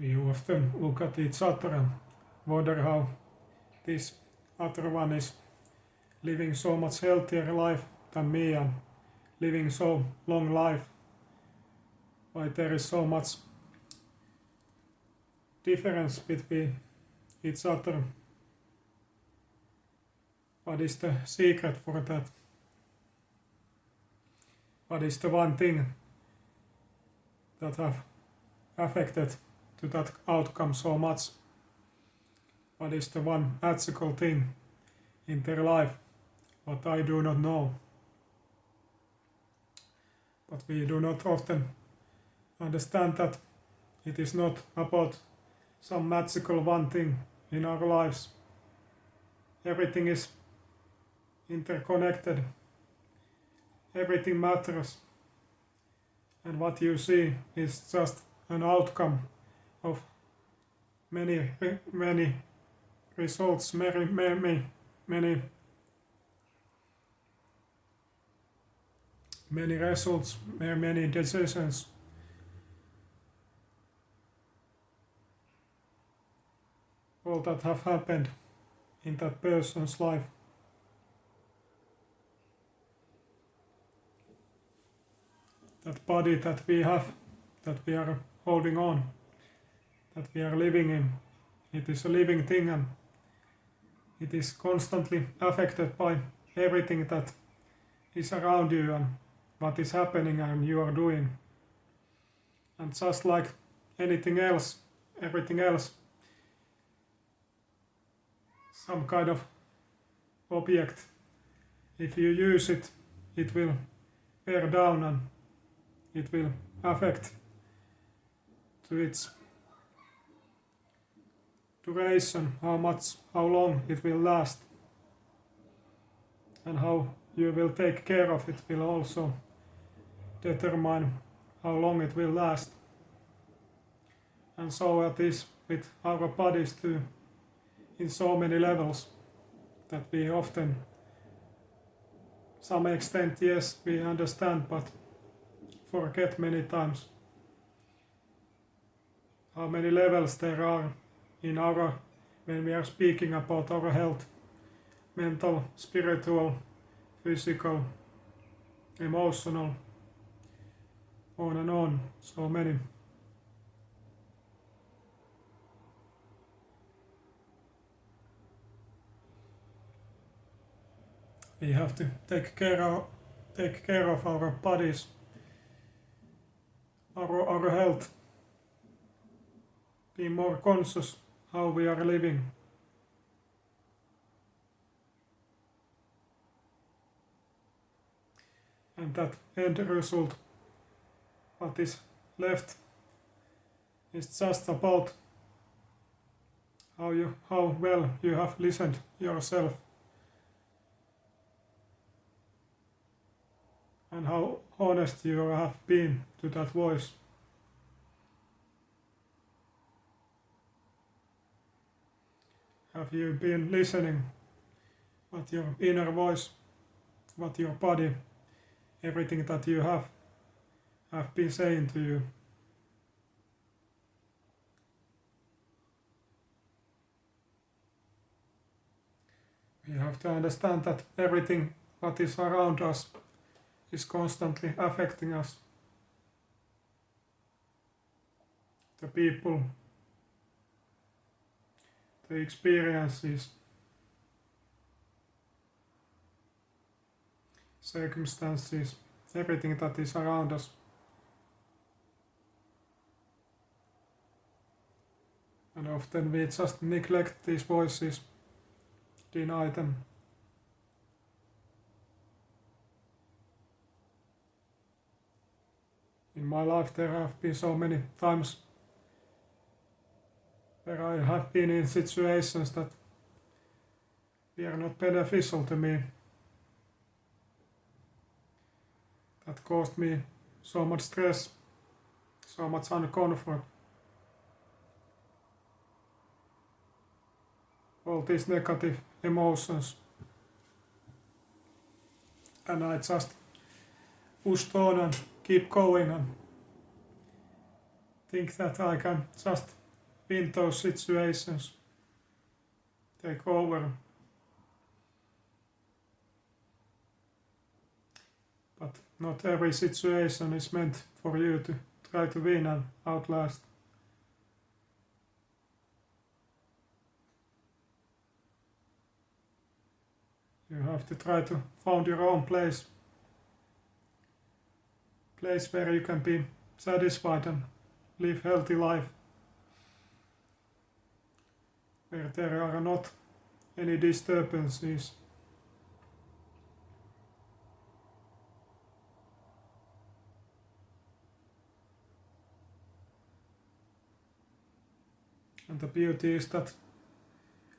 We often look at each other and wonder how this other one is living so much healthier life than me and living so long life. Why there is so much difference between each other. What is the secret for that? What is the one thing that have affected to that outcome so much? What is the one magical thing in their life what I do not know? But we do not often understand that it is not about some magical one thing in our lives. Everything is interconnected. Everything matters. And what you see is just an outcome of many results, many results, many decisions. All that have happened in that person's life. That body that we have, that we are holding on, that we are living in, it is a living thing and it is constantly affected by everything that is around you and what is happening and you are doing. And just like anything else, everything else, some kind of object, if you use it, it will wear down and it will affect to its duration, how long it will last, and how you will take care of it will also determine how long it will last. And so it is with our bodies too, in so many levels, that we often, some extent, yes, we understand, but forget many times how many levels there are in our, when we are speaking about our health, mental, spiritual, physical, emotional, on and on, so many. We have to take care of our bodies, our health, be more conscious how we are living. And that end result, what is left, is just about how well you have listened yourself and how honest you have been to that voice. Have you been listening what your inner voice, what your body, everything that you have been saying to you? We have to understand that everything what is around us is constantly affecting us. The people, the experiences, circumstances, everything that is around us. And often we just neglect these voices, deny them. In my life there have been so many times where I have been in situations that were not beneficial to me, that caused me so much stress, so much uncomfort. All these negative emotions. And I just pushed on and keep going and think that I can just in those situations, take over. But not every situation is meant for you to try to win and outlast. You have to try to find your own place where you can be satisfied and live healthy life, where there are not any disturbances. And the beauty is that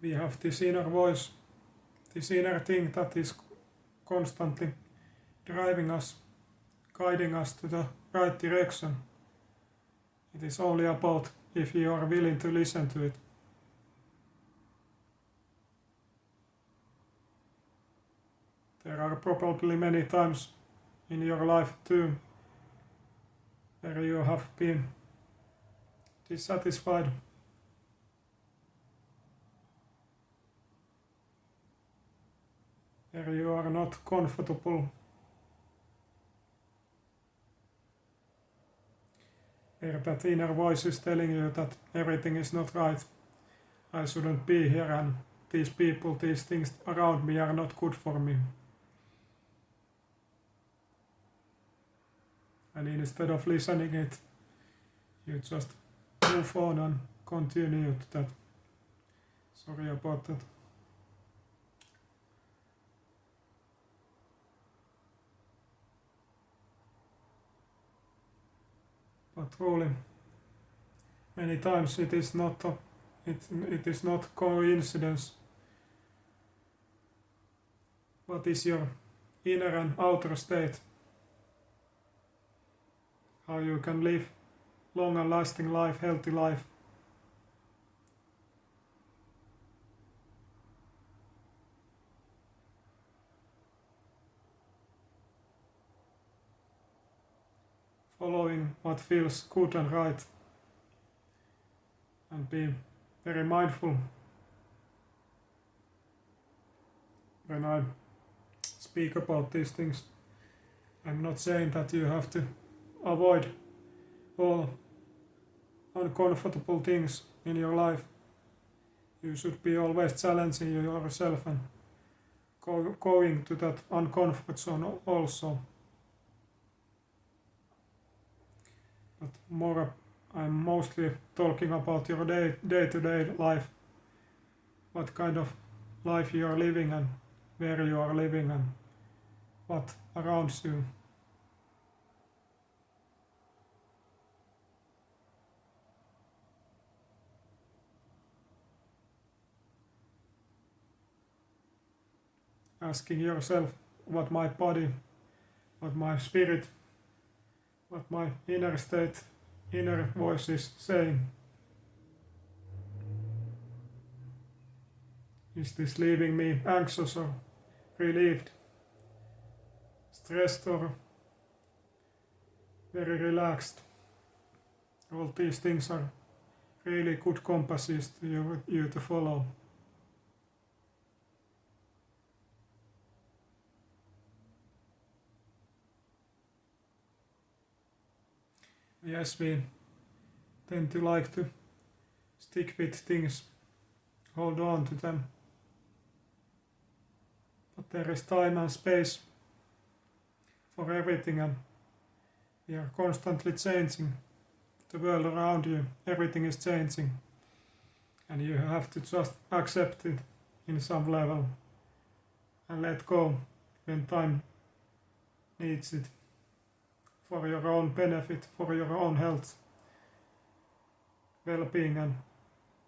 we have this inner voice, this inner thing that is constantly driving us, guiding us to the right direction. It is only about if you are willing to listen to it. There are probably many times in your life too where you have been dissatisfied, where you are not comfortable, where that inner voice is telling you that everything is not right, I shouldn't be here, and these people, these things around me are not good for me. And instead of listening it, you just move on and continue to that. Sorry about that. But truly, many times it is not coincidence. What is your inner and outer state? How you can live long and lasting life, healthy life. Following what feels good and right, and be very mindful when I speak about these things. I'm not saying that you have to avoid all uncomfortable things in your life. You should be always challenging yourself and going to that uncomfort zone also. But I'm mostly talking about your day-to-day life, what kind of life you are living and where you are living and what around you. Asking yourself what my body, what my spirit, what my inner state, inner voice is saying. Is this leaving me anxious or relieved, stressed or very relaxed? All these things are really good compasses to you to follow. Yes, we tend to like to stick with things, hold on to them. But there is time and space for everything, and we are constantly changing. The world around you, everything is changing, and you have to just accept it in some level and let go when time needs it, for your own benefit, for your own health, well-being, and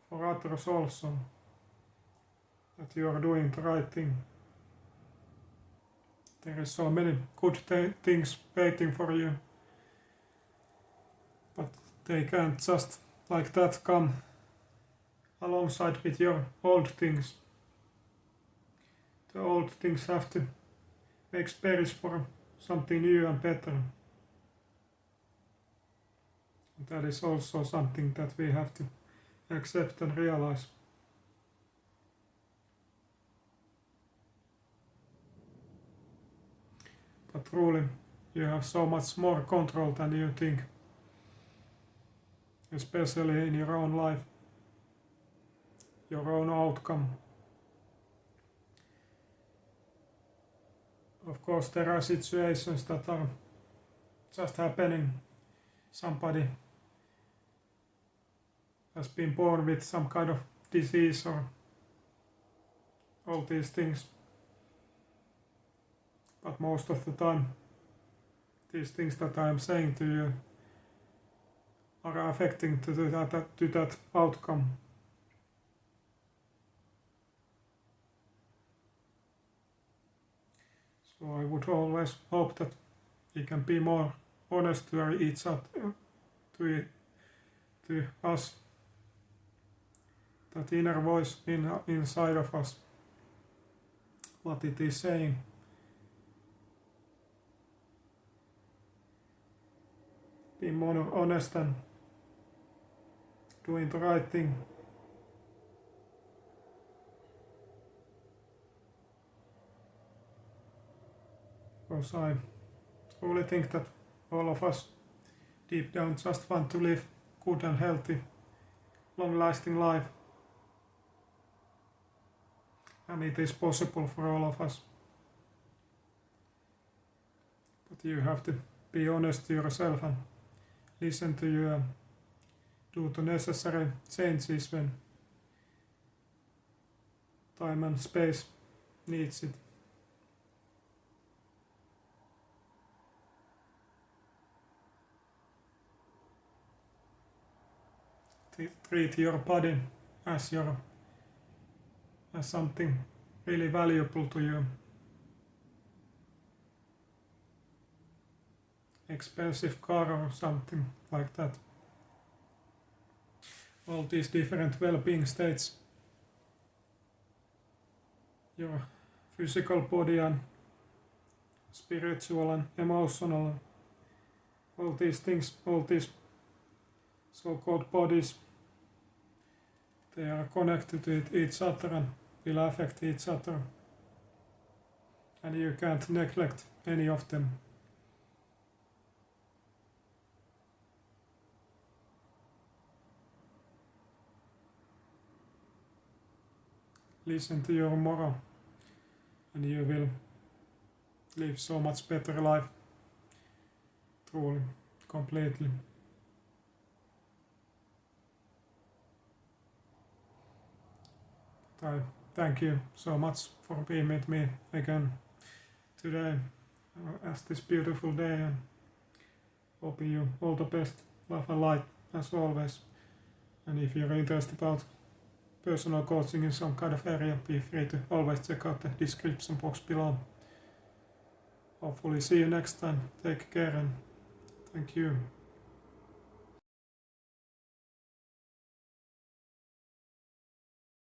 for others also, that you are doing the right thing. There is so many good things waiting for you, but they can't just like that come alongside with your old things. The old things have to make space for something new and better. And that is also something that we have to accept and realize. But truly, you have so much more control than you think, especially in your own life, your own outcome. Of course, there are situations that are just happening. Somebody has been born with some kind of disease or all these things. But most of the time, these things that I am saying to you are affecting to that outcome. So I would always hope that we can be more honest to each other, to us, that inner voice inside of us, what it is saying. Be more honest and doing the right thing. Because I truly think that all of us deep down just want to live good and healthy, long-lasting life. And it is possible for all of us. But you have to be honest to yourself and listen to you and do the necessary changes when time and space needs it. Treat your body as something really valuable to you. Expensive car or something like that. All these different well-being states. Your physical body and spiritual and emotional. All these things, all these so-called bodies, they are connected with each other and will affect each other. And you can't neglect any of them. Listen to your moral and you will live so much better life. Truly, completely. I thank you so much for being with me again today as this beautiful day, and hoping you all the best, love and light as always. And if you're interested about personal coaching in some kind of area, be free to always check out the description box below. Hopefully see you next time. Take care and thank you.